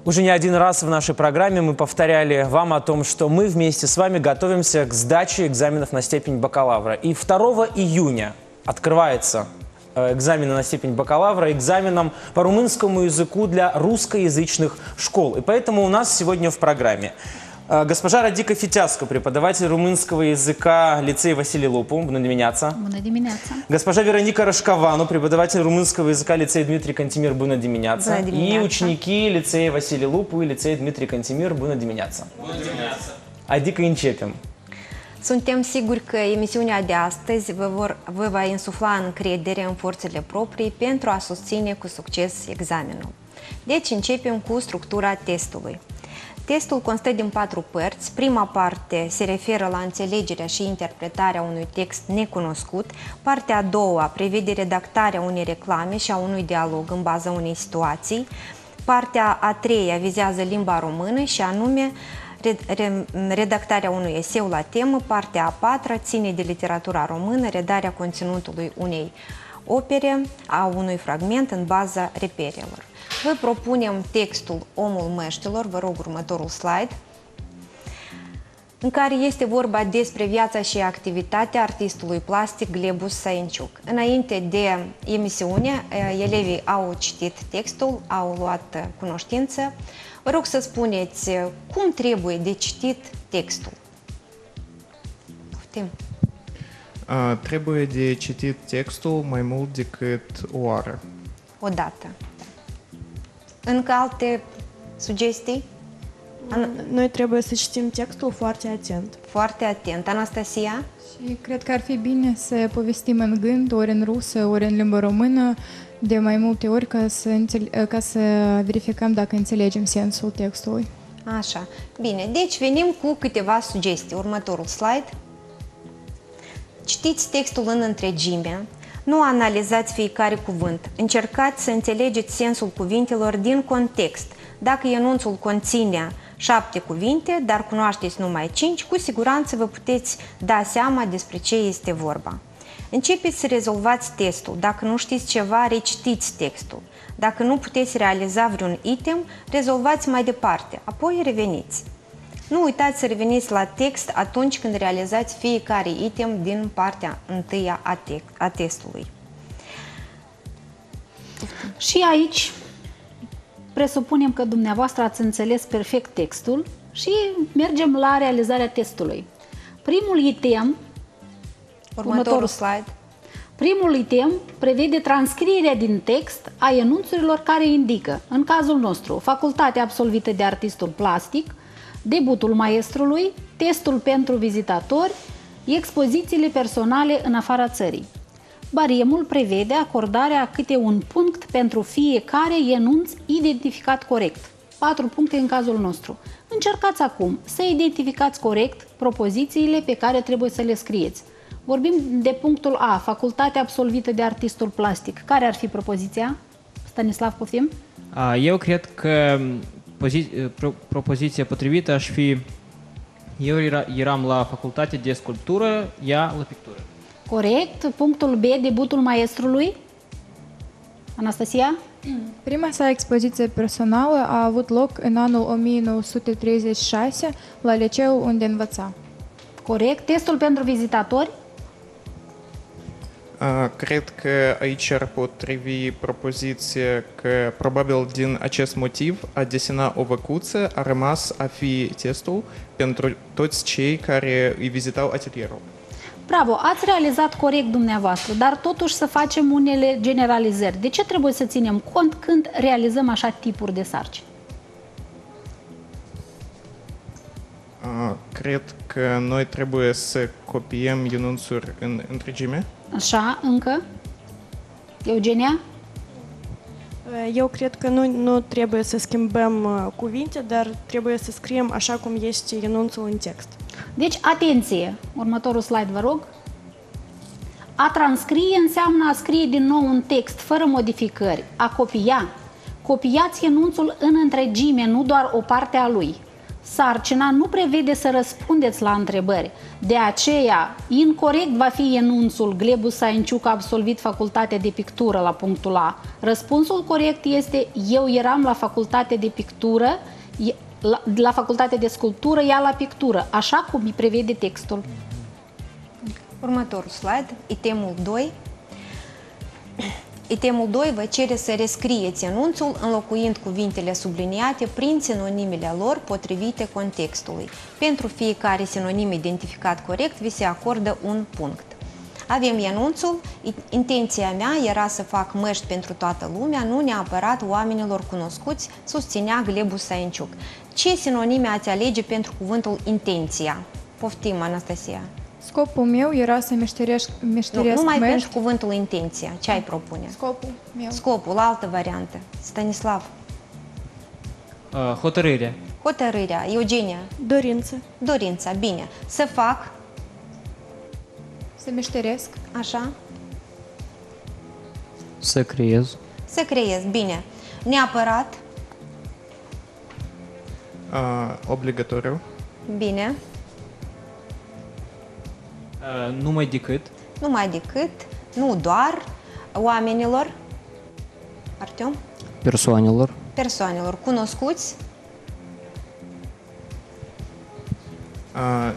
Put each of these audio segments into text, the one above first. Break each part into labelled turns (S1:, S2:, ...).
S1: Уже не один раз в нашей программе мы повторяли вам о том, что мы вместе с вами готовимся к сдаче экзаменов на степень бакалавра. И 2 июня открывается экзамены на степень бакалавра экзаменом по румынскому языку для русскоязычных школ. И поэтому у нас сегодня в программе госпожа Радика Фитяско, преподаватель румынского языка лицея Василий Лупу. Bună dimineața.
S2: Bună dimineața.
S1: Госпожа Вероника Рашковану, преподаватель румынского языка лицея Дмитрий Кантемир. Bună dimineața.
S3: Bună dimineața.
S1: И ученики лицея Василий Лупу и лицея Дмитрий Кантемир. Bună dimineața.
S4: Bună dimineața.
S1: Adică începem.
S3: Suntem siguri că emisiunea de astăzi vă va insufla încredere în forțele proprii pentru a susține cu succes examenul. Deci începem cu structura testului. Testul constă din 4 părți. Prima parte se referă la înțelegerea și interpretarea unui text necunoscut. Partea a doua prevede redactarea unei reclame și a unui dialog în baza unei situații. Partea a treia vizează limba română și anume redactarea unui eseu la temă. Partea a patra ține de literatura română, redarea conținutului unei opere, a unui fragment în baza reperelor. Vă propunem textul Omul Măștilor, vă rog următorul slide, în care este vorba despre viața și activitatea artistului plastic Glebus Saenciuc. Înainte de emisiune, elevii au citit textul, au luat cunoștință. Vă rog să spuneți cum trebuie de citit textul.
S4: Trebuie de citit textul mai mult decât o oară.
S3: O dată. Încă alte sugestii?
S5: Noi trebuie să citim textul foarte atent.
S3: Foarte atent. Anastasia?
S6: Și cred că ar fi bine să povestim în gând, ori în rusă, ori în limba română, de mai multe ori ca să verificăm dacă înțelegem sensul textului.
S3: Așa. Bine. Deci venim cu câteva sugestii. Următorul slide. Citiți textul în întregime. Nu analizați fiecare cuvânt. Încercați să înțelegeți sensul cuvintelor din context. Dacă enunțul conține 7 cuvinte, dar cunoașteți numai 5, cu siguranță vă puteți da seama despre ce este vorba. Începeți să rezolvați testul. Dacă nu știți ceva, recitiți textul. Dacă nu puteți realiza vreun item, rezolvați mai departe. Apoi reveniți. Nu uitați să reveniți la text atunci când realizați fiecare item din partea întâia a testului.
S2: Și aici presupunem că dumneavoastră ați înțeles perfect textul și mergem la realizarea testului. Primul item,
S3: următorul slide.
S2: Primul item prevede transcrierea din text a enunțurilor care indică, în cazul nostru, facultatea absolvită de artistul plastic, debutul maestrului, testul pentru vizitatori, expozițiile personale în afara țării. Baremul prevede acordarea câte un punct pentru fiecare enunț identificat corect. 4 puncte în cazul nostru. Încercați acum să identificați corect propozițiile pe care trebuie să le scrieți. Vorbim de punctul A, facultatea absolvită de artistul plastic. Care ar fi propoziția? Stanislav, poftim?
S7: Eu cred că propoziția potrivită aș fi: eu eram la facultate de sculptură, ea la pictură.
S2: Corect. Punctul B, debutul maestrului. Anastasia?
S6: Prima sa expoziție personală a avut loc în anul 1936 la liceul unde învăța.
S2: Corect. Testul pentru vizitatori?
S4: Cred că aici ar potrivi propoziția că probabil din acest motiv a desena o văcuță a rămas a fi testul pentru toți cei care îi vizitau atelierul.
S2: Bravo, ați realizat corect dumneavoastră, dar totuși să facem unele generalizări. De ce trebuie să ținem cont când realizăm așa tipuri de sarcini?
S4: Cred că noi trebuie să copiem enunțuri în întregime.
S2: Așa, încă? Eugenia?
S5: Eu cred că nu trebuie să schimbăm cuvinte, dar trebuie să scriem așa cum este enunțul în text.
S2: Deci, atenție! Următorul slide, vă rog. A transcrie înseamnă a scrie din nou un text, fără modificări. A copia. Copiați enunțul în întregime, nu doar o parte a lui. sarcina nu prevede să răspundeți la întrebări. De aceea, incorect va fi enunțul Glebu Sainciuc a absolvit facultatea de pictură la punctul A. Răspunsul corect este eu eram la facultatea de pictură, la facultatea de sculptură, ea la pictură, așa cum îi prevede textul.
S3: Următorul slide, itemul 2. Itemul 2 vă cere să rescrieți enunțul înlocuind cuvintele subliniate prin sinonimele lor potrivite contextului. Pentru fiecare sinonim identificat corect vi se acordă un punct. Avem enunțul, intenția mea era să fac măști pentru toată lumea, nu neapărat oamenilor cunoscuți, susținea Glebu Sainciuc. Ce sinonime ați alege pentru cuvântul intenția? Poftim, Anastasia.
S6: Scopul meu era să meșteresc
S3: Numai
S6: măști.
S3: pentru cuvântul intenția. Ce ai propune?
S6: Scopul meu.
S3: Scopul, altă variantă. Stanislav.
S7: Hotărârea.
S3: Hotărârea. Eugenia.
S5: Dorință.
S3: Dorința. Bine. Să fac.
S6: Să meșteresc.
S3: Așa.
S8: Să creez.
S3: Să creez. Bine. Neapărat.
S4: Obligatoriu.
S3: Bine.
S7: Numai decât.
S3: Numai decât. Nu doar. Oamenilor. Artem.
S8: Persoanelor.
S3: Persoanelor cunoscuți.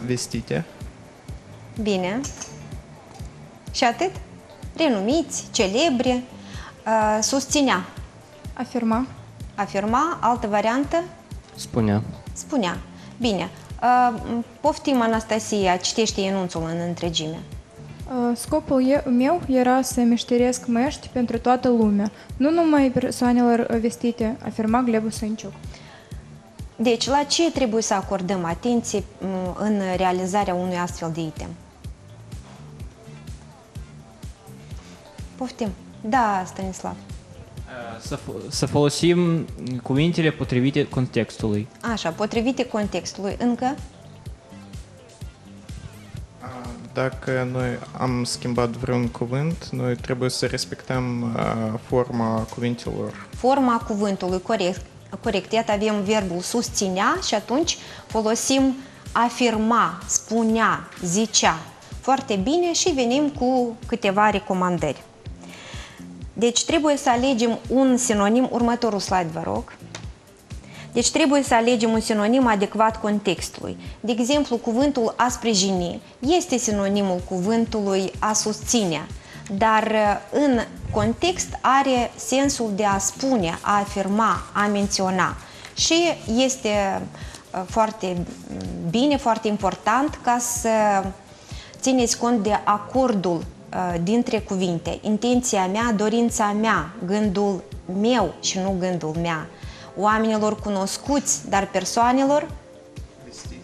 S4: Vestite.
S3: Bine. Și atât? Renumiți, celebri, susținea.
S6: Afirma.
S3: Afirma, altă variantă?
S8: Spunea.
S3: Spunea. Bine. Poftim, Anastasia, citește enunțul în întregime.
S6: Scopul meu era să meșteresc măști pentru toată lumea, nu numai persoanelor vestite, afirma Glebu Sainciuc.
S3: Deci, la ce trebuie să acordăm atenție în realizarea unui astfel de item? Poftim. Da, Stanislav.
S7: Să folosim cuvintele potrivite contextului.
S3: Așa, potrivite contextului. Încă?
S4: Dacă noi am schimbat vreun cuvânt, noi trebuie să respectăm forma cuvintelor.
S3: Forma cuvântului, corect. Corect. Iată, avem verbul susținea și atunci folosim afirma, spunea, zicea. Foarte bine și venim cu câteva recomandări. Deci trebuie să alegem un sinonim, următorul slide vă rog. Deci trebuie să alegem un sinonim adecvat contextului. De exemplu, cuvântul a sprijini este sinonimul cuvântului a susține, dar în context are sensul de a spune, a afirma, a menționa. Și este foarte bine, foarte important ca să țineți cont de acordul dintre cuvinte. Intenția mea, dorința mea, gândul meu și nu gândul mea. Oamenilor cunoscuți, dar persoanelor? Vestite.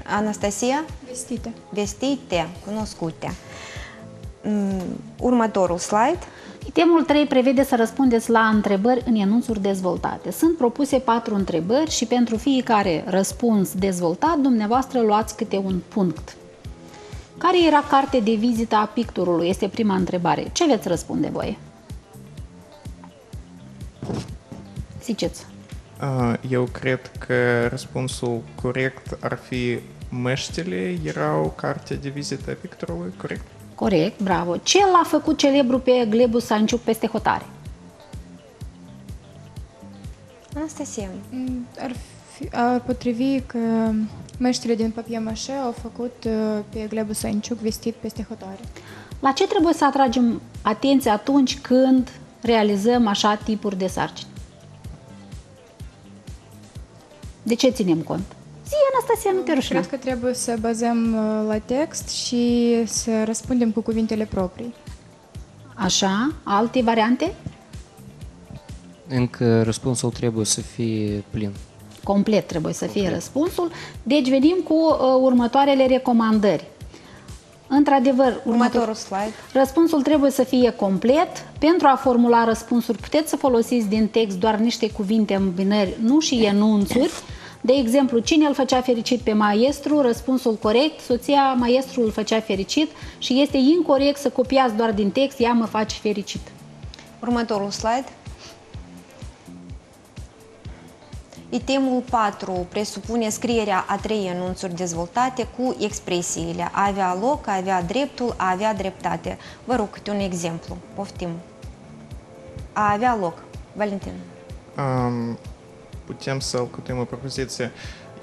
S3: Anastasia?
S6: Vestite.
S3: Vestite, cunoscute. Următorul slide.
S2: Itemul 3 prevede să răspundeți la întrebări în enunțuri dezvoltate. Sunt propuse 4 întrebări și pentru fiecare răspuns dezvoltat, dumneavoastră luați câte un punct. Care era cartea de vizită a pictorului? Este prima întrebare. Ce veți răspunde voi? Ziceți.
S4: Eu cred că răspunsul corect ar fi măștile erau cartea de vizită a pictorului, corect?
S2: Corect, bravo. Ce l-a făcut celebru pe Glebu Sainciuc peste hotare?
S3: Anastasia.
S6: Ar potrivi că măștile din papier-mâșe au făcut pe Glebu Sainciuc vestit peste hotare.
S2: La ce trebuie să atragem atenție atunci când realizăm așa tipuri de sarcini? De ce ținem cont? Zi, Anastasia, nu te rușina.
S6: Cred că trebuie să bazăm la text și să răspundem cu cuvintele proprii.
S2: Așa, alte variante?
S8: Încă răspunsul trebuie să fie plin.
S2: Complet trebuie să fie răspunsul. Deci venim cu următoarele recomandări. Într-adevăr,
S3: Următorul slide.
S2: Răspunsul trebuie să fie complet. Pentru a formula răspunsuri puteți să folosiți din text doar niște cuvinte în binări, nu și enunțuri. De exemplu, cine îl făcea fericit pe maestru? Răspunsul corect, soția maestrului îl făcea fericit și este incorect să copiați doar din text, ea mă face fericit.
S3: Următorul slide. Itemul 4 presupune scrierea a 3 enunțuri dezvoltate cu expresiile a avea loc, a avea dreptul, a avea dreptate. Vă rog câte un exemplu. Poftim. A avea loc. Valentin.
S4: Putem să alcătuim o propoziție.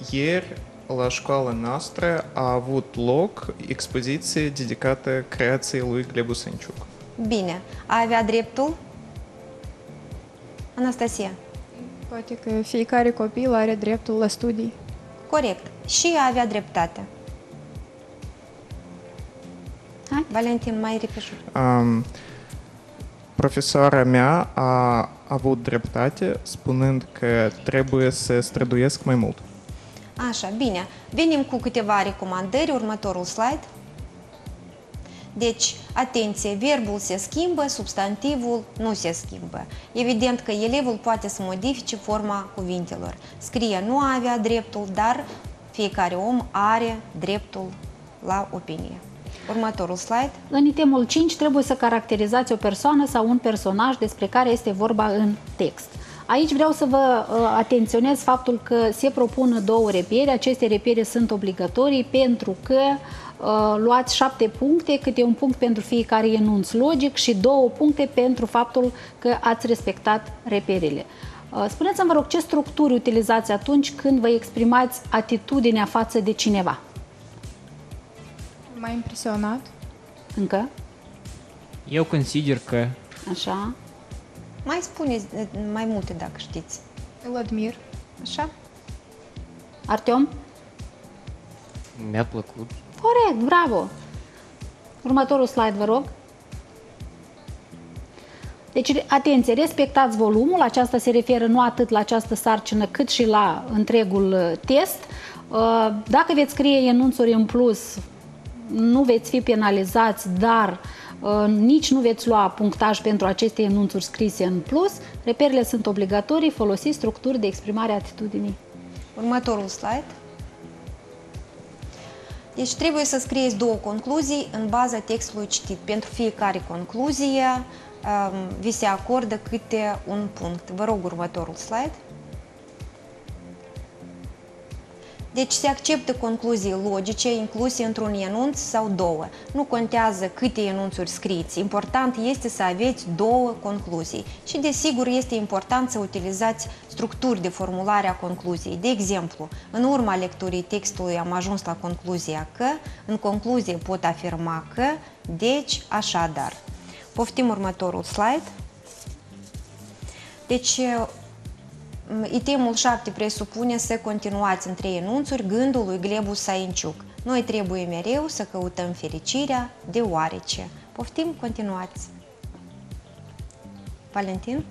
S4: Ieri, la școala noastră, a avut loc expoziție dedicată creației lui Glebu Sănciuc.
S3: Bine. A avea dreptul? Anastasia.
S6: Poate că fiecare copil are dreptul la studii.
S3: Corect. Și a avea dreptate.
S2: Hai.
S3: Valentin, mai repejur.
S4: Profesoara mea a avut dreptate spunând că trebuie să străduiesc mai mult.
S3: Așa, bine. Venim cu câteva recomandări. Următorul slide. Deci, atenție, verbul se schimbă, substantivul nu se schimbă. Evident că elevul poate să modifice forma cuvintelor. Scrie nu a avea dreptul, dar fiecare om are dreptul la opinie. Următorul slide.
S2: În itemul 5 trebuie să caracterizați o persoană sau un personaj despre care este vorba în text. Aici vreau să vă atenționez faptul că se propun 2 repiere. Aceste repiere sunt obligatorii pentru că luați 7 puncte, câte un punct pentru fiecare enunț logic și 2 puncte pentru faptul că ați respectat reperele. Spuneți-mi, vă rog, ce structuri utilizați atunci când vă exprimați atitudinea față de cineva?
S6: M-a impresionat.
S2: Încă?
S7: Eu consider că
S2: Așa.
S3: Mai spuneți mai multe dacă știți.
S6: Îl admir.
S3: Așa?
S2: Artiom?
S8: Mi-a plăcut.
S2: Corect, bravo! Următorul slide, vă rog. Deci, atenție, respectați volumul, aceasta se referă nu atât la această sarcină, cât și la întregul test. Dacă veți scrie enunțuri în plus, nu veți fi penalizați, dar nici nu veți lua punctaj pentru aceste enunțuri scrise în plus. Reperele sunt obligatorii, folosiți structuri de exprimare a atitudinii.
S3: Următorul slide. Deci trebuie să scrieți 2 concluzii în baza textului citit. Pentru fiecare concluzie vi se acordă câte un punct. Vă rog următorul slide. Deci se acceptă concluzii logice incluse într-un enunț sau 2. Nu contează câte enunțuri scrieți. Important este să aveți 2 concluzii. Și desigur este important să utilizați structuri de formulare a concluziei. De exemplu, în urma lecturii textului am ajuns la concluzia că, în concluzie pot afirma că, deci, așadar. Poftim următorul slide. Deci, itemul 7 presupune să continuați în 3 enunțuri gândul lui Glebu Sănciuc. Noi trebuie mereu să căutăm fericirea deoarece. Poftim, continuați. Valentin?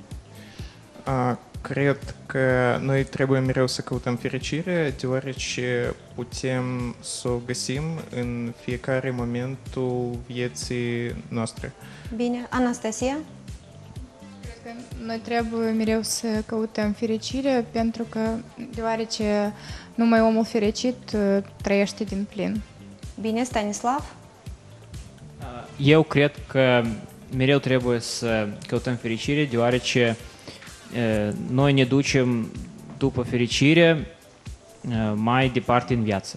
S4: Cred că noi trebuie mereu să căutăm fericire, deoarece putem să o găsim în fiecare momentul vieții noastre.
S3: Bine. Anastasia?
S6: Cred că noi trebuie mereu să căutăm fericire, pentru că, deoarece numai omul fericit trăiește din plin.
S3: Bine. Stanislav?
S7: eu cred că mereu trebuie să căutăm fericire, deoarece noi ne ducem după fericire mai departe în viață.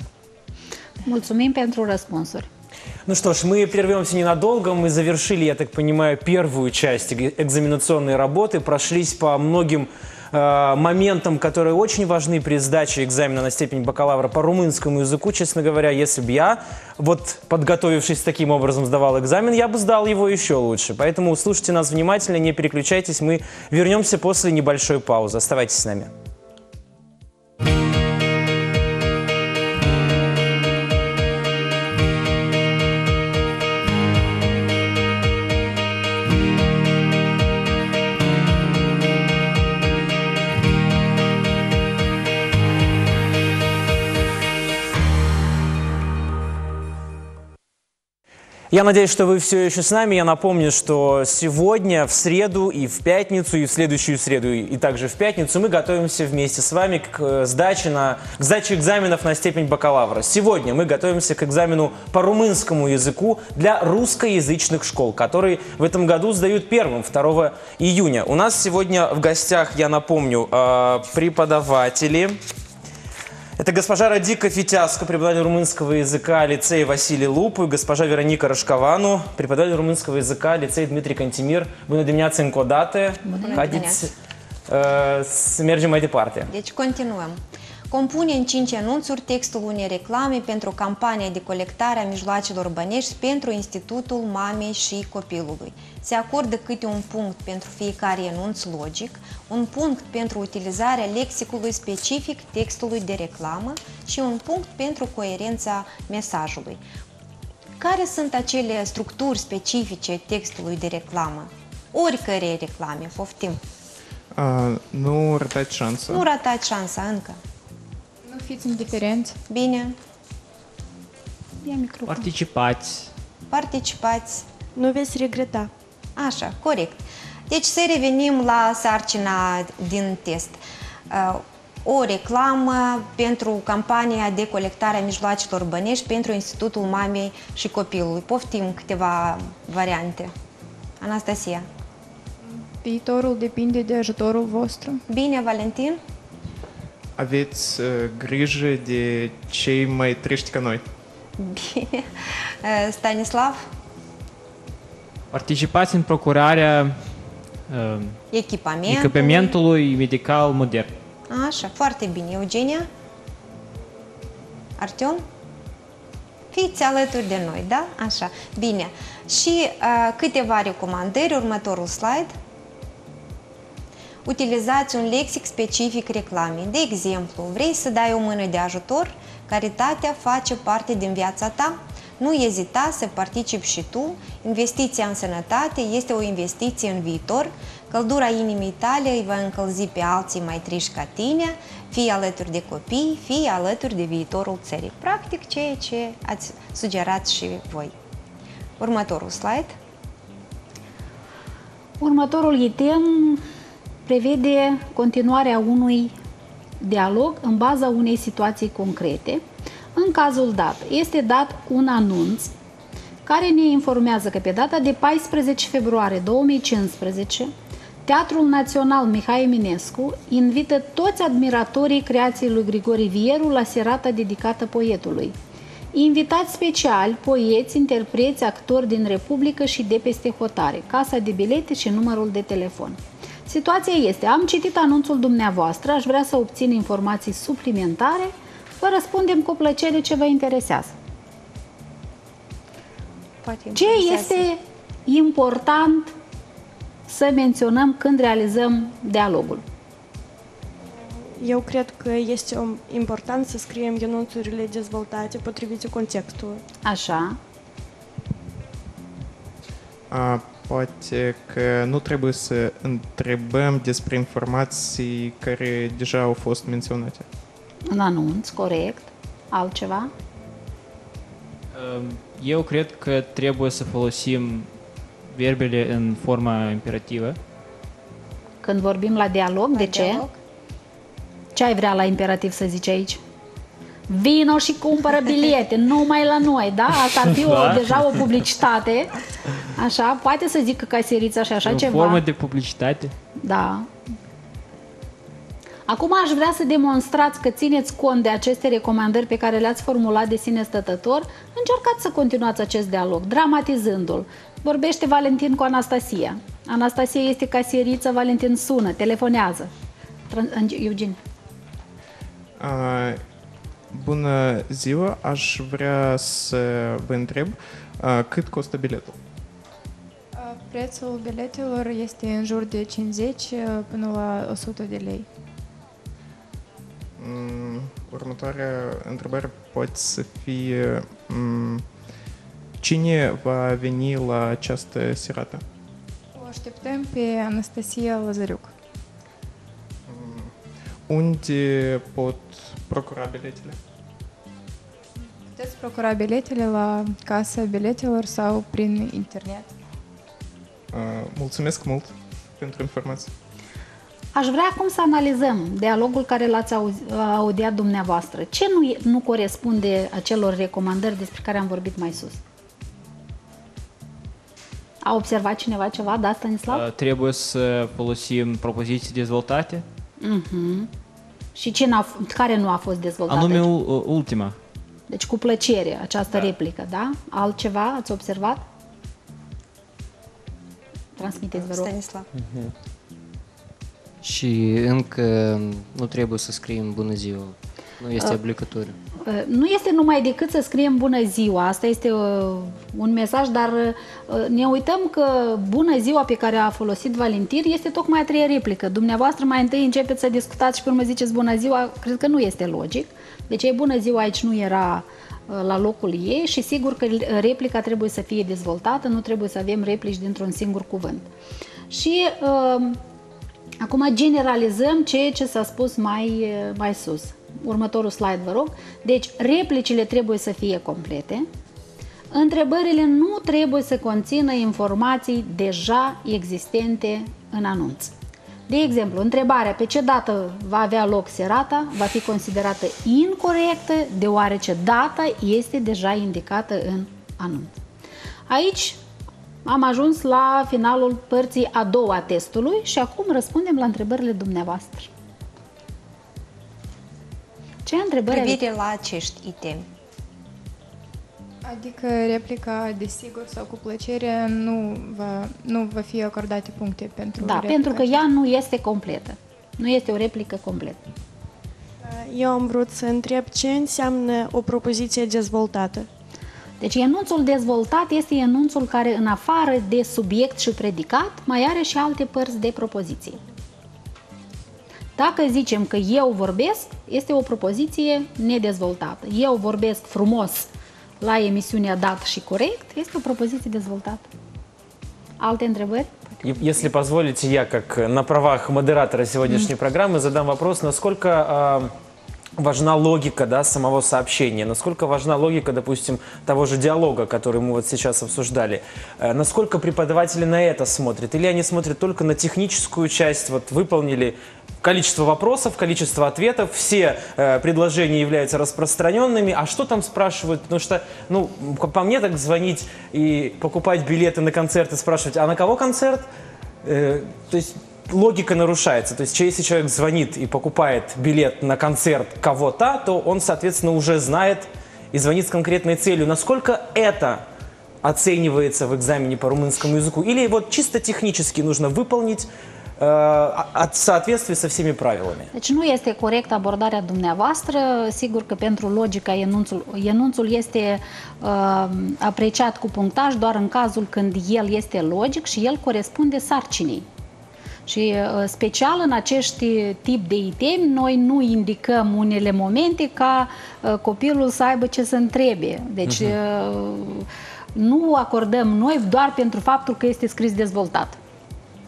S2: Mulțumim pentru răspunsuri.
S1: Ну что ж, мы прервемся ненадолго. Мы завершили, я так понимаю, первую часть экзаменационной работы, прошлись по многим моментам, которые очень важны при сдаче экзамена на степень бакалавра по румынскому языку. Честно говоря, если бы я, вот подготовившись таким образом, сдавал экзамен, я бы сдал его еще лучше. Поэтому слушайте нас внимательно, не переключайтесь. Мы вернемся после небольшой паузы. Оставайтесь с нами. Я надеюсь, что вы все еще с нами. Я напомню, что сегодня, в среду и в пятницу, и в следующую среду, и также в пятницу мы готовимся вместе с вами к сдаче экзаменов на степень бакалавра. Сегодня мы готовимся к экзамену по румынскому языку для русскоязычных школ, которые в этом году сдают первым, 2 июня. У нас сегодня в гостях, я напомню, преподаватели. Это госпожа Радика Фитяско, преподаватель румынского языка лицея Василий Лупу, и госпожа Вероника Рашковану, преподаватель румынского языка лицей Dmitri Cantimir. Bună dimineața încă o dată. Haideți să mergem mai departe.
S3: Deci continuăm. Compune în 5 anunțuri textul unei reclame pentru campania de colectare a mijloacelor bănești pentru Institutul Mamei și Copilului. Se acordă câte un punct pentru fiecare anunț logic, un punct pentru utilizarea lexicului specific textului de reclamă și un punct pentru coerența mesajului. Care sunt acele structuri specifice textului de reclamă? Oricărei reclame, poftim.
S4: Nu ratați șansa.
S3: Nu ratați șansa încă.
S6: Nu fiți indiferenți.
S3: Bine.
S2: Ia microfon.
S7: Participați.
S3: Participați.
S5: Nu veți regreta.
S3: Așa, corect. Deci să revenim la sarcina din test. O reclamă pentru campania de colectare a mijloacelor bănești pentru Institutul Mamei și Copilului. Poftim câteva variante. Anastasia.
S6: Viitorul depinde de ajutorul vostru.
S3: Bine, Valentin?
S4: Aveți grijă de cei mai triști ca noi.
S3: Bine. Stanislav?
S7: Participați în procurarea echipamentului medical modern.
S3: Așa, foarte bine. Eugenia? Artyom? Fiți alături de noi, da? Așa, bine. Și câteva recomandări, următorul slide. Utilizați un lexic specific reclamei. De exemplu, vrei să dai o mână de ajutor? Caritatea face parte din viața ta? Nu ezita să participi și tu. Investiția în sănătate este o investiție în viitor. Căldura inimii tale îi va încălzi pe alții mai triști ca tine. Fii alături de copii, fii alături de viitorul țării. Practic ceea ce ați sugerat și voi. Următorul slide.
S2: Următorul item prevede continuarea unui dialog în baza unei situații concrete. În cazul dat, este dat un anunț care ne informează că pe data de 14 februarie 2015, Teatrul Național Mihai Eminescu invită toți admiratorii creației lui Grigore Vieru la serata dedicată poetului. Invitați speciali, poeți, interpreți, actori din Republică și de peste hotare, casa de bilete și numărul de telefon. Situația este, am citit anunțul dumneavoastră, aș vrea să obțin informații suplimentare, vă răspundem cu plăcere ce vă interesează. Ce este important să menționăm când realizăm dialogul?
S5: Eu cred că este important să scriem anunțurile dezvoltate potrivit contextului.
S2: Așa.
S4: Poate că nu trebuie să întrebăm despre informații care deja au fost menționate.
S2: În anunț, corect. Altceva?
S7: Eu cred că trebuie să folosim verbele în forma imperativă.
S2: Când vorbim la dialog, de ce? Ce ai vrea la imperativ să zici aici? Vino și cumpără bilete, numai la noi, da? Asta ar fi deja o publicitate. Așa, poate să zică caserița și așa ceva.
S7: O formă de publicitate.
S2: Da. Acum aș vrea să demonstrați că țineți cont de aceste recomandări pe care le-ați formulat de sine stătător. Încercați să continuați acest dialog, dramatizându-l. Vorbește Valentin cu Anastasia. Anastasia este casieriță, Valentin sună, telefonează. Eugen.
S4: Bună ziua, aș vrea să vă întreb cât costă biletul?
S6: Prețul biletelor este în jur de 50 până la 100 de lei.
S4: Următoarea întrebare poate să fie cine va veni la această serată?
S6: O așteptăm pe Anastasia Lazariuc.
S4: Unde pot procura biletele?
S6: Puteți procura biletele la casa biletelor sau prin internet.
S4: Mulțumesc mult pentru informații.
S2: Aș vrea acum să analizăm dialogul care l-ați audiat dumneavoastră. Ce nu corespunde acelor recomandări despre care am vorbit mai sus? A observat cineva ceva? Da, Stanislav?
S7: Trebuie să folosim propoziții dezvoltate.
S2: Și care nu a fost dezvoltată?
S7: Anume ultima.
S2: Deci cu plăcere această replică, da? Altceva ați observat? Transmiteți, vă rog.
S3: Stanislav.
S8: Și încă nu trebuie să scriem bună ziua. Nu este obligatoriu.
S2: Nu este numai decât să scriem bună ziua, asta este un mesaj, dar ne uităm că bună ziua pe care a folosit Valentin este tocmai a treia replică. Dumneavoastră mai întâi începeți să discutați și pe urmă ziceți bună ziua, cred că nu este logic. Deci e bună ziua aici nu era la locul ei și sigur că replica trebuie să fie dezvoltată, nu trebuie să avem replici dintr-un singur cuvânt. Și acum generalizăm ceea ce s-a spus mai sus. Următorul slide, vă rog. Deci, replicile trebuie să fie complete. Întrebările nu trebuie să conțină informații deja existente în anunț. De exemplu, întrebarea pe ce dată va avea loc serata va fi considerată incorectă, deoarece data este deja indicată în anunț. Aici am ajuns la finalul părții a doua a testului și acum răspundem la întrebările dumneavoastră. Ce întrebări
S3: Privire la acești itemi.
S6: Adică replica desigur sau cu plăcere nu va fi acordate puncte pentru replica.
S2: pentru că ea nu este completă. Nu este o replică completă.
S5: Eu am vrut să întreb ce înseamnă o propoziție dezvoltată.
S2: Deci enunțul dezvoltat este enunțul care în afară de subiect și predicat mai are și alte părți de propoziție. Dacă zicem că eu vorbesc, este o propoziție nedezvoltată. Eu vorbesc frumos la emisiunea dat și corect, este o propoziție dezvoltată. Alte întrebări?
S1: Если позволите, я как на правах модератора сегодняшней программы задам вопрос, насколько важна логика, да, самого сообщения, насколько важна логика, допустим, того же диалога, который мы вот сейчас обсуждали. Насколько преподаватели на это смотрят? Или они смотрят только на техническую часть, вот выполнили количество вопросов, количество ответов, все предложения являются распространенными, а что там спрашивают? Потому что, ну, по мне так звонить и покупать билеты на концерт и спрашивать, а на кого концерт? То есть логика нарушается. То есть если человек звонит и покупает билет на концерт кого-то, то он, соответственно, уже знает и звонит с конкретной целью. Насколько это оценивается в экзамене по румынскому языку? Или вот чисто технически нужно выполнить в соответствии со всеми правилами?
S2: Deci nu este corect abordarea dumneavoastră. Sigur că pentru logica enunțul este apreciat cu punctaj doar în cazul când el este logic și el corespunde sarcinii. Și special în acești tip de itemi, noi nu indicăm unele momente ca copilul să aibă ce să întrebe. Deci nu acordăm noi doar pentru faptul că este scris dezvoltat.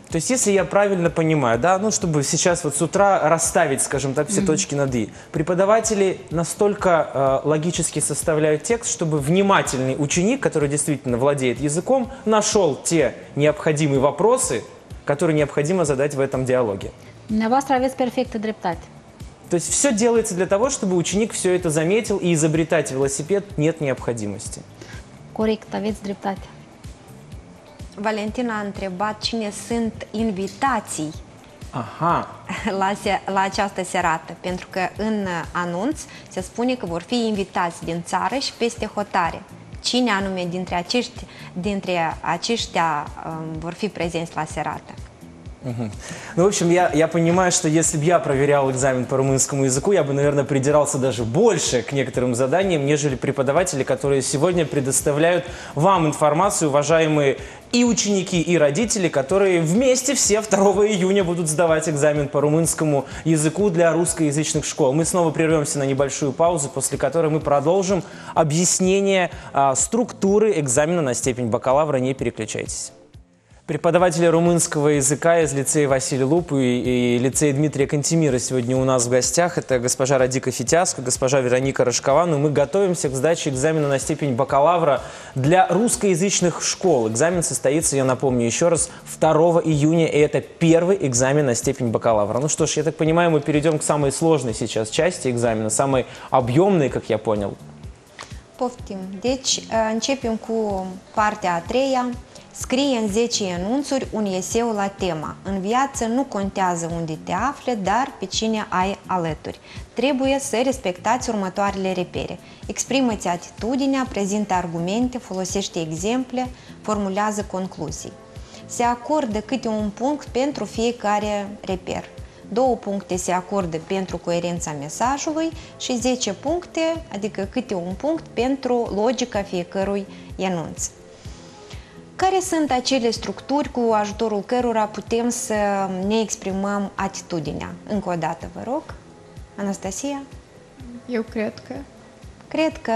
S1: То есть, если я правильно понимаю, да, ну, чтобы сейчас вот с утра расставить, скажем так, все точки над «и», преподаватели настолько логически составляют текст, чтобы внимательный ученик, который действительно владеет языком, нашел те необходимые вопросы, которые необходимо задать в этом диалоге.
S2: Dumneavoastră aveți perfectă dreptate.
S1: То есть, все делается для того, чтобы ученик все это заметил, и изобретать велосипед нет необходимости.
S2: Corect, aveți dreptate.
S3: Valentina a întrebat cine sunt invitații la această serată, pentru că în anunț se spune că vor fi invitați din țară și peste hotare. Cine anume dintre aceștia vor fi prezenți la serată?
S1: Ну, в общем, я понимаю, что если бы я проверял экзамен по румынскому языку, я бы, наверное, придирался даже больше к некоторым заданиям, нежели преподаватели, которые сегодня предоставляют вам информацию, уважаемые и ученики, и родители, которые вместе все 2 июня будут сдавать экзамен по румынскому языку для русскоязычных школ. Мы снова прервемся на небольшую паузу, после которой мы продолжим объяснение структуры экзамена на степень бакалавра. Не переключайтесь. Преподаватели румынского языка из лицея Василий Луп и лицея Дмитрия Кантемира сегодня у нас в гостях. Это госпожа Радика Фитяска, госпожа Вероника Рожкова. Ну, мы готовимся к сдаче экзамена на степень бакалавра для русскоязычных школ. Экзамен состоится, я напомню еще раз, 2 июня, и это первый экзамен на степень бакалавра. Ну что ж, я так понимаю, мы перейдем к самой сложной сейчас части экзамена, самой объемной, как я понял.
S3: Poftim. Deci, începem cu partea a treia. Scrie în 10 enunțuri un eseu la tema. În viață nu contează unde te afli, dar pe cine ai alături. Trebuie să respectați următoarele repere. Exprimă-ți atitudinea, prezintă argumente, folosește exemple, formulează concluzii. Se acordă câte un punct pentru fiecare reper. 2 puncte se acordă pentru coerența mesajului și 10 puncte, adică câte un punct pentru logica fiecărui enunț. Care sunt acele structuri cu ajutorul cărora putem să ne exprimăm atitudinea? Încă o dată, vă rog. Anastasia?
S6: Eu cred că
S3: Cred că.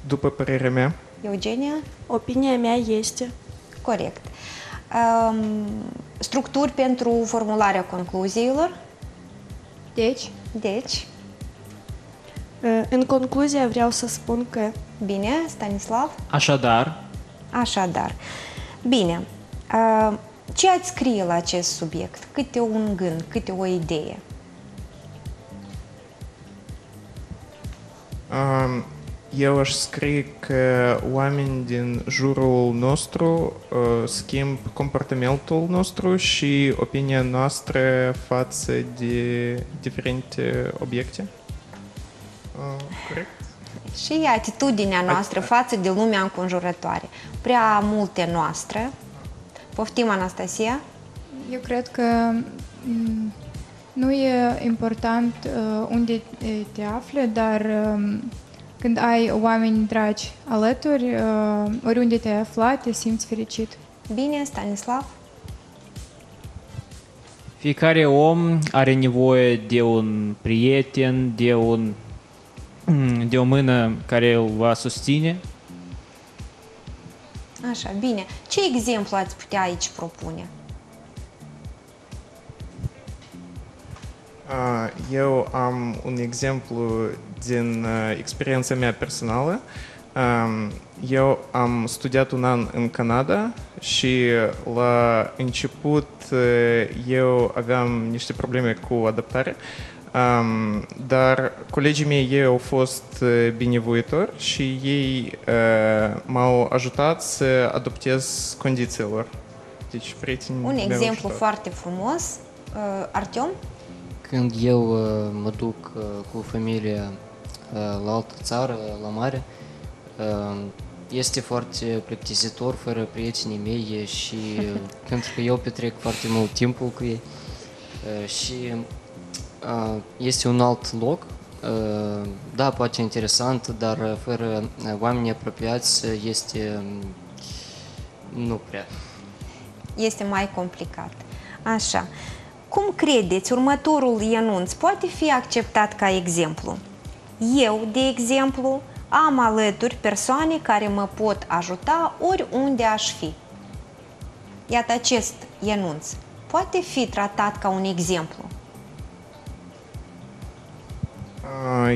S4: După părerea mea,
S3: Eugenia?
S5: Opinia mea este.
S3: Corect. Structuri pentru formularea concluziilor? Deci,
S5: În concluzie vreau să spun că
S3: bine, Stanislav?
S7: Așadar,
S3: Așadar. Bine. Ce ați scrie la acest subiect? Câte un gând, câte o idee?
S4: eu aș scrie că oameni din jurul nostru schimb comportamentul nostru și opinia noastră față de diferite obiecte. Corect?
S3: Și atitudinea noastră față de lumea înconjurătoare. Prea multe noastre. Poftim, Anastasia?
S6: eu cred că nu e important unde te afli, dar când ai oameni dragi alături, oriunde te-ai aflat, te simți fericit.
S3: Bine, Stanislav?
S7: fiecare om are nevoie de un prieten, de o mână care îl va susține.
S3: Așa, bine. Ce exemplu ați putea aici propune?
S4: Eu am un exemplu din experiența mea personală. Eu am studiat un an în Canada și la început eu aveam niște probleme cu adaptarea, dar colegii mei ei au fost binevoitori și ei m-au ajutat să adoptez condițiilor. Deci prietenii
S3: Un
S4: mi-au
S3: exemplu
S4: ajutat.
S3: foarte frumos. Artyom?
S8: Când eu mă duc cu familia la altă țară, la mare, este foarte plictisitor fără prietenii mei și pentru că eu petrec foarte mult timpul cu ei și este un alt loc, da, poate interesant, dar fără oameni apropiați este nu prea.
S3: Este mai complicat. Așa. Cum credeți, următorul enunț poate fi acceptat ca exemplu? Eu, de exemplu, am alături persoane care mă pot ajuta oriunde aș fi. Iată, acest enunț poate fi tratat ca un exemplu.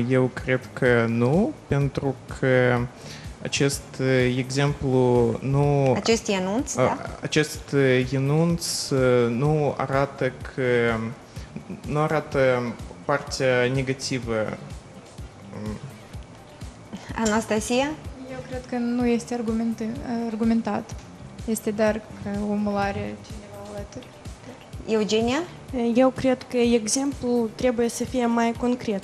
S4: Eu cred că nu, pentru că acest exemplu nu...
S3: Acest enunț, da?
S4: Acest enunț nu arată că... nu arată partea negativă.
S3: Anastasia?
S6: Eu cred că nu este argumentat. Este doar că omul are cineva alături.
S3: Eugenia?
S5: Eu cred că exemplul trebuie să fie mai concret.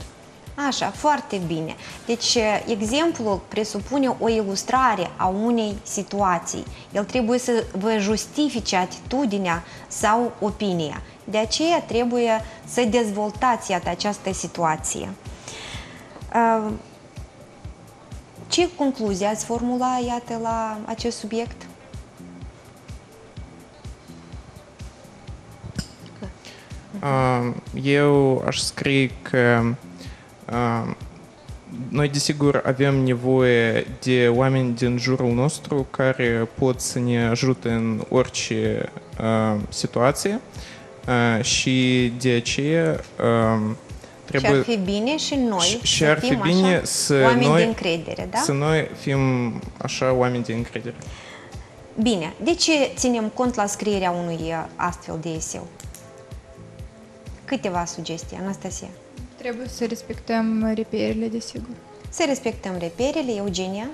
S3: Așa, foarte bine. Deci, exemplul presupune o ilustrare a unei situații. El trebuie să vă justifice atitudinea sau opinia. De aceea trebuie să dezvoltați, iată, această situație. Ce concluzie ați formula, iată, la acest subiect?
S4: Eu aș scrie că Noi, desigur, avem nevoie de oameni din jurul nostru care pot să ne ajute în orice situație și de aceea trebuie...
S3: Și ar fi bine și noi
S4: și
S3: să
S4: ar fi
S3: fim
S4: bine
S3: așa,
S4: să
S3: oameni
S4: noi,
S3: de încredere, da?
S4: Să noi fim așa oameni de încredere.
S3: Bine, de ce ținem cont la scrierea unui astfel de eseu? Câteva sugestii, Anastasia.
S6: Trebuie să respectăm reperele, desigur.
S3: Să respectăm reperele, Eugenia,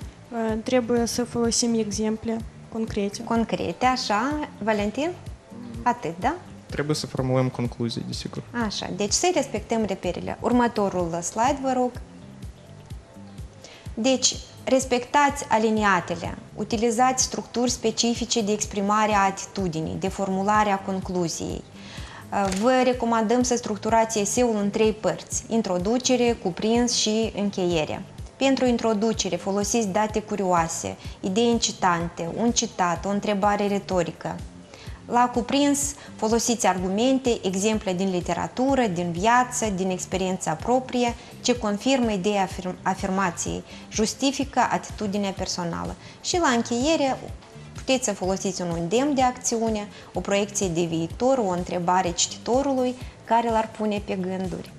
S5: Trebuie să folosim exemple concrete.
S3: concrete, așa, Valentin? Atât, da?
S4: Trebuie să formulăm concluzii, desigur.
S3: Așa, deci să respectăm reperele. Următorul slide, vă rog. Deci, respectați aliniatele, utilizați structuri specifice de exprimare a atitudinii, de formulare a concluziei. Vă recomandăm să structurați eseul în 3 părți: introducere, cuprins și încheiere. Pentru introducere folosiți date curioase, idei incitante, un citat, o întrebare retorică. La cuprins folosiți argumente, exemple din literatură, din viață, din experiența proprie, ce confirmă ideea afirmației, justifică atitudinea personală. Și la încheiere puteți să folosiți un îndemn de acțiune, o proiecție de viitor, o întrebare cititorului care l-ar pune pe gânduri.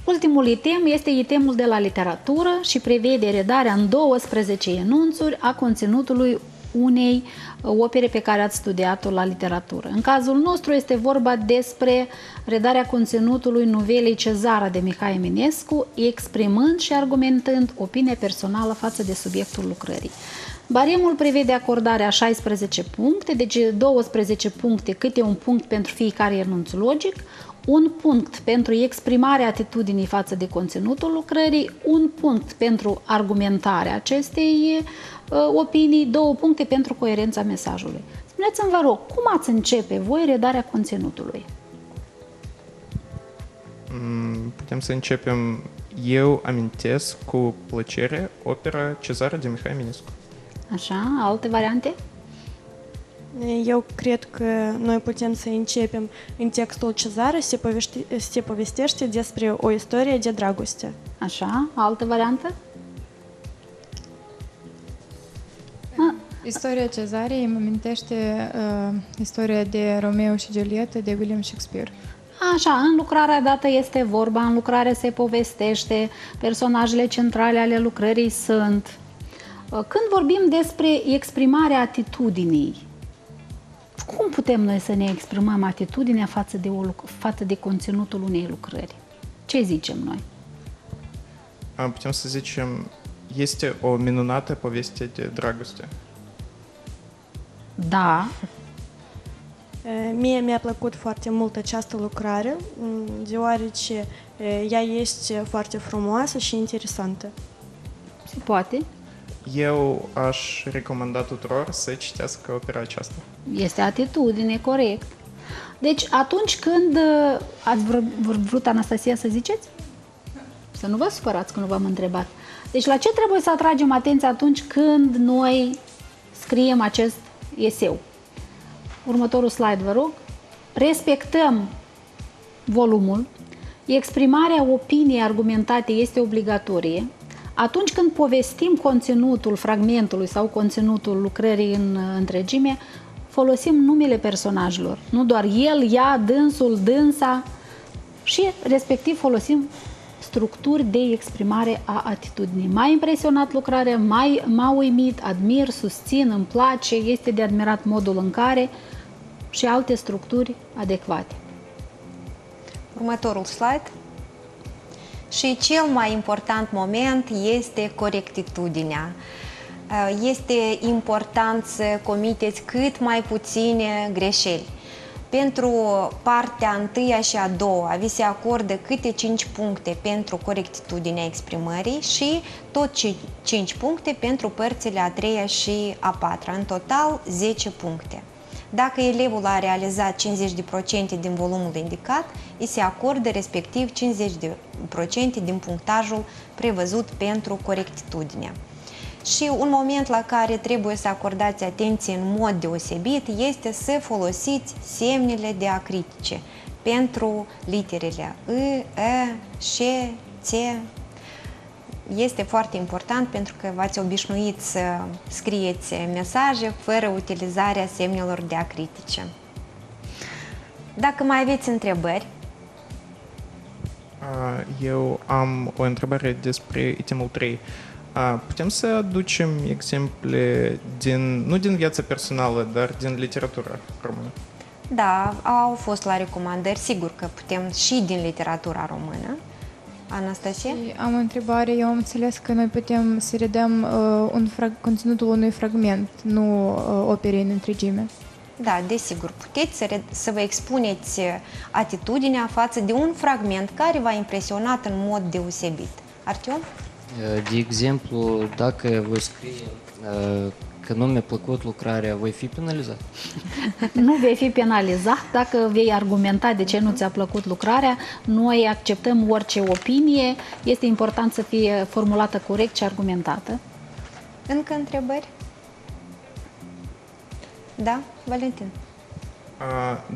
S2: Ultimul item este itemul de la literatură și prevede redarea în 12 enunțuri a conținutului unei opere pe care ați studiat-o la literatură. În cazul nostru este vorba despre redarea conținutului novelei Cezara de Mihai Eminescu, exprimând și argumentând opinia personală față de subiectul lucrării. Baremul prevede acordarea 16 puncte, deci 12 puncte, câte un punct pentru fiecare enunț logic, un punct pentru exprimarea atitudinii față de conținutul lucrării, un punct pentru argumentarea acestei opinii, 2 puncte pentru coerența mesajului. Spuneți-mi, vă rog, cum ați începe voi redarea conținutului?
S4: Putem să începem. Eu amintesc cu plăcere opera Cezara de Mihai Eminescu.
S2: Așa, alte variante?
S5: Eu cred că noi putem să începem în textul Cezara se povestește despre o istorie de dragoste.
S2: Așa, altă variantă?
S6: Istoria Cezarei îmi amintește istoria de Romeo și Giulietta de William Shakespeare.
S2: Așa, în lucrarea dată este vorba, în lucrare se povestește, personajele centrale ale lucrării sunt. Când vorbim despre exprimarea atitudinii, cum putem noi să ne exprimăm atitudinea față de conținutul unei lucrări? Ce zicem noi?
S4: Putem să zicem, este o minunată poveste de dragoste.
S2: Da.
S5: Mie mi-a plăcut foarte mult această lucrare, deoarece ea este foarte frumoasă și interesantă.
S2: Se poate.
S4: Eu aș recomanda tuturor să citească opera aceasta.
S2: Este atitudine, corect. Deci atunci când ați vrut, Anastasia, să ziceți? Să nu vă supărați că nu v-am întrebat. Deci la ce trebuie să atragem atenția atunci când noi scriem acest eseu? Următorul slide, vă rog. Respectăm volumul. Exprimarea opiniei argumentate este obligatorie. Atunci când povestim conținutul fragmentului sau conținutul lucrării în întregime, folosim numele personajelor. Nu doar el, ea, dânsul, dânsa și respectiv folosim structuri de exprimare a atitudinii. M-a impresionat lucrarea, m-a uimit, admir, susțin, îmi place, este de admirat modul în care și alte structuri adecvate.
S3: Următorul slide. Și cel mai important moment este corectitudinea. Este important să comiteți cât mai puține greșeli. Pentru partea 1 și a 2 vi se acordă câte 5 puncte pentru corectitudinea exprimării și tot 5 puncte pentru părțile a 3 și a 4, în total 10 puncte. Dacă elevul a realizat 50% din volumul indicat, îi se acordă respectiv 50% din punctajul prevăzut pentru corectitudine. Și un moment la care trebuie să acordați atenție în mod deosebit este să folosiți semnele diacritice pentru literele I, E, Ș, Ț. este foarte important pentru că v-ați obișnuit să scrieți mesaje fără utilizarea semnelor diacritice. Dacă mai aveți întrebări,
S4: Eu am o întrebare despre itemul 3. Putem să aducem exemple nu din viața personală, dar din literatura română?
S3: da, au fost la recomandări, sigur că putem și din literatura română. Anastasia?
S6: Și am o întrebare. Eu am înțeles că noi putem să redăm conținutul unui fragment, nu operei în întregime.
S3: Da, desigur, puteți să vă expuneți atitudinea față de un fragment care v-a impresionat în mod deosebit. Artyom?
S8: De exemplu, dacă voi scrie că nu mi-a plăcut lucrarea, voi fi penalizat?
S2: Nu vei fi penalizat dacă vei argumenta de ce nu ți-a plăcut lucrarea. Noi acceptăm orice opinie. Este important să fie formulată corect și argumentată.
S3: Încă întrebări? Da, Valentin?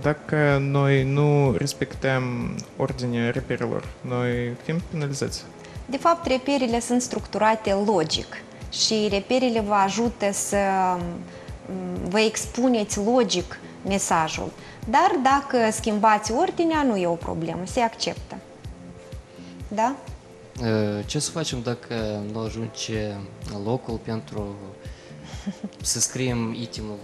S4: Dacă noi nu respectăm ordinea reperelor, noi fim penalizați?
S3: De fapt, reperele sunt structurate logic și reperele vă ajută să vă expuneți logic mesajul. Dar dacă schimbați ordinea, nu e o problemă, se acceptă. Da?
S8: Ce să facem dacă nu ajunge locul pentru să scriem itemul?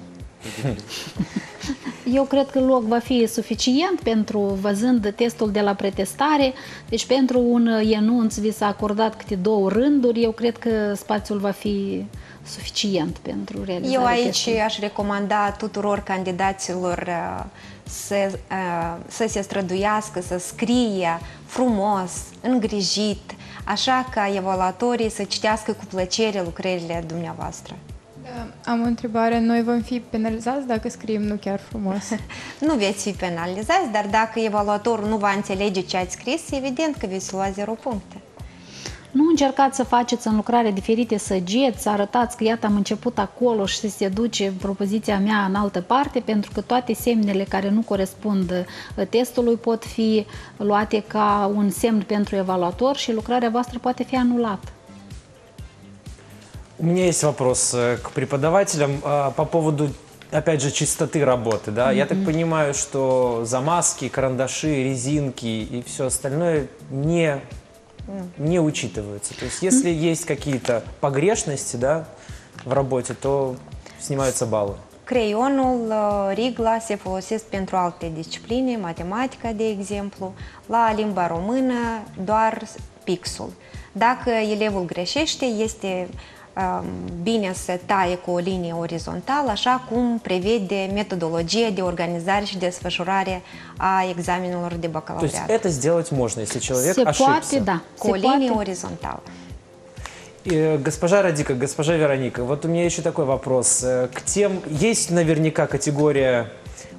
S2: Eu cred că loc va fi suficient pentru, văzând testul de la pretestare, deci pentru un enunț vi s-a acordat câte 2 rânduri, eu cred că spațiul va fi suficient pentru realizarea
S3: Eu aici
S2: testului.
S3: aș recomanda tuturor candidaților să se străduiască, să scrie frumos, îngrijit, așa ca evaluatorii să citească cu plăcere lucrările dumneavoastră.
S6: Da, am o întrebare. Noi vom fi penalizați dacă scriem nu chiar frumos?
S3: Nu veți fi penalizați, dar dacă evaluatorul nu va înțelege ce ați scris, evident că veți lua 0 puncte.
S2: Nu încercați să faceți în lucrare diferite săgeți, să arătați că iată am început acolo și să se duce propoziția mea în altă parte, pentru că toate semnele care nu corespund testului pot fi luate ca un semn pentru evaluator și lucrarea voastră poate fi anulată.
S1: У меня есть вопрос к преподавателям по поводу, опять же, чистоты работы. Да? Я так понимаю, что замазки, карандаши, резинки и все остальное не учитываются. То есть если есть какие-то погрешности, да, в работе, то снимаются баллы.
S3: Creionul, rigla se folosesc pentru alte discipline, matematica, de exemplu, la limba română doar pixul. Dacă elevul greșește, este bine să taie cu o linie orizontală, așa cum prevede metodologia de organizare și desfășurare a examenelor de
S1: То есть
S3: bacalaureat.
S1: это сделать можно, если человек
S2: Se
S1: ошибся.
S2: poate, da.
S3: Cu o
S2: Se
S3: linie
S2: poate.
S3: orizontală.
S1: Госпожа Радика, госпожа Вероника, вот у меня еще такой вопрос. К тем, есть наверняка категория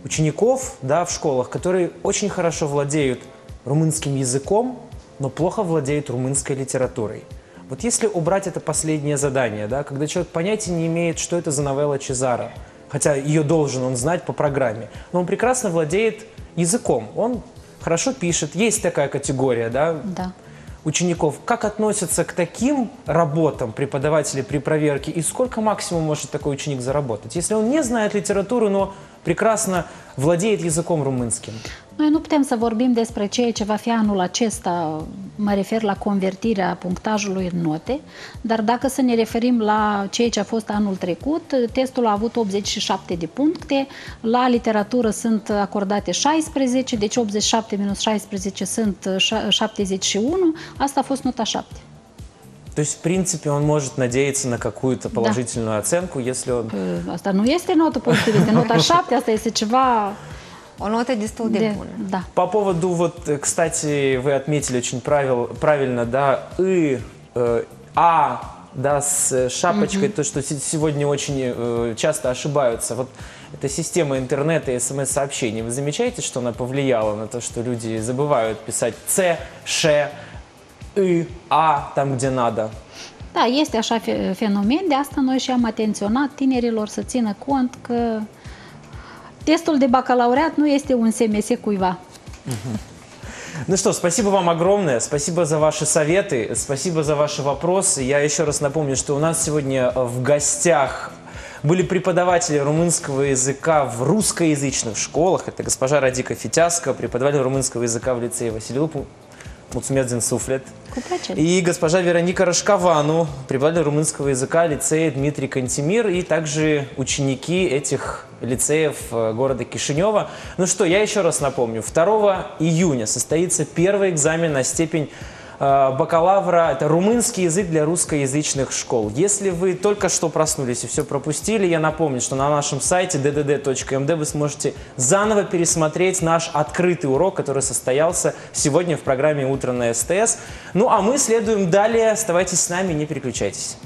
S1: учеников, да, в школах, которые очень хорошо владеют румынским языком, но плохо владеют румынской литературой. Вот если убрать это последнее задание, да, когда человек понятия не имеет, что это за новелла Чезаро, хотя ее должен он знать по программе, но он прекрасно владеет языком, он хорошо пишет, есть такая категория, да,
S2: Da.
S1: учеников. Как относятся к таким работам преподаватели при проверке и сколько максимум может такой ученик заработать, если он не знает литературу, но прекрасно владеет языком румынским?
S2: Noi nu putem să vorbim despre ceea ce va fi anul acesta, mă refer la convertirea punctajului în note, dar dacă să ne referim la ceea ce a fost anul trecut, testul a avut 87 de puncte, la literatură sunt acordate 16, deci 87 minus 16 sunt 71, asta a fost nota 7.
S1: То есть, в принципе, он может надеяться на какую-то положительную оценку, если он...
S2: Asta nu este notă pozitivă, este nota 7, asta este ceva
S3: O notă destul de bună.
S2: Da.
S1: По поводу, вот, кстати, вы отметили очень правильно, да, да, с шапочкой, то, что сегодня очень часто ошибаются. Вот эта система интернета и смс-сообщений, вы замечаете, что она повлияла на то, что люди забывают писать Ц, Ш, И, А, там, где надо?
S2: Da, este așa fenomen, de asta noi și-am atenționat tinerilor să țină cont că testul de bacalaureat nu este un SMS cuiva.
S1: Ну что, спасибо вам огромное, спасибо за ваши советы, спасибо за ваши вопросы. Я еще раз напомню, что у нас сегодня в гостях были преподаватели румынского языка в русскоязычных школах. Это госпожа Радика Фитяска, преподаватель румынского языка в лицее Василий Mulțumesc din suflet. И госпожа Вероника Рашковану, преподаватель румынского языка лицея Дмитрий Кантемир, и также ученики этих лицеев города Кишинева. Ну что, я еще раз напомню, 2 июня состоится первый экзамен на степень бакалавра. Это румынский язык для русскоязычных школ. Если вы только что проснулись и все пропустили, я напомню, что на нашем сайте ddd.md вы сможете заново пересмотреть наш открытый урок, который состоялся сегодня в программе «Утро на СТС». Ну а мы следуем далее. Оставайтесь с нами, не переключайтесь.